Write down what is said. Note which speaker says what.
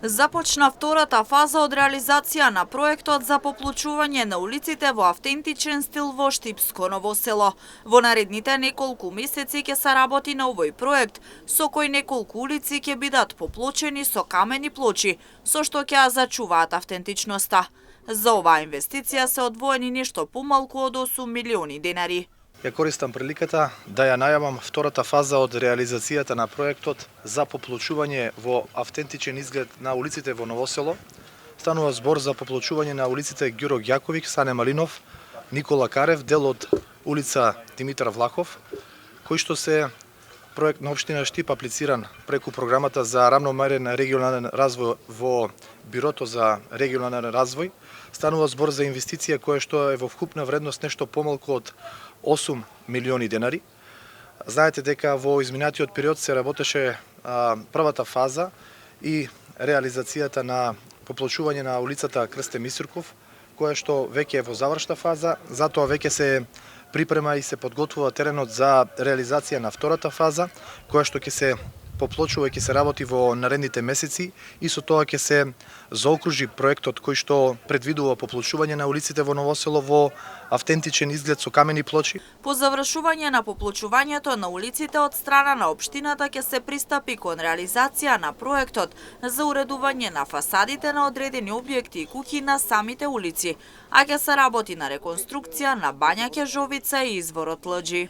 Speaker 1: Започна втората фаза од реализација на проектот за поплучување на улиците во автентичен стил во Штипско Ново село. Во наредните неколку месеци ќе се работи на овој проект, со кој неколку улици ќе бидат поплочени со камени плочи, со што ќе ја зачуваат автентичноста. За оваа инвестиција се одвоени нешто помалку од 8 милиони денари.
Speaker 2: Ја користам приликата да ја најавам втората фаза од реализацијата на проектот за поплочување во автентичен изглед на улиците во Ново село. Станува збор за поплочување на улиците Ѓуро Ѓаковиќ, Сане Малинов, Никола Карев, дел од улица Димитар Влахов, кој што се проект на општина Штип аплициран преку програмата за рамномерен регионален развој во Бирото за регионален развој. Станува збор за инвестиција која што е во вкупна вредност нешто помалку од 8 милиони денари. Знаете дека во изминатиот период се работеше првата фаза и реализацијата на поплочување на улицата Крсте Мисурков, која што веќе е во завршна фаза, затоа веќе се припрема и се подготвува теренот за реализација на втората фаза, која што ќе се поплочува и ќе се работи во наредните месеци и со тоа ќе се заокружи проектот кој што предвидува поплочување на улиците во Ново село во автентичен изглед со камени плочи.
Speaker 1: По завршување на поплочувањето на улиците од страна на општината ќе се пристапи кон реализација на проектот за уредување на фасадите на одредени објекти и куќи на самите улици, а ќе се работи на реконструкција на Бања Кежовица и изворот Лџи.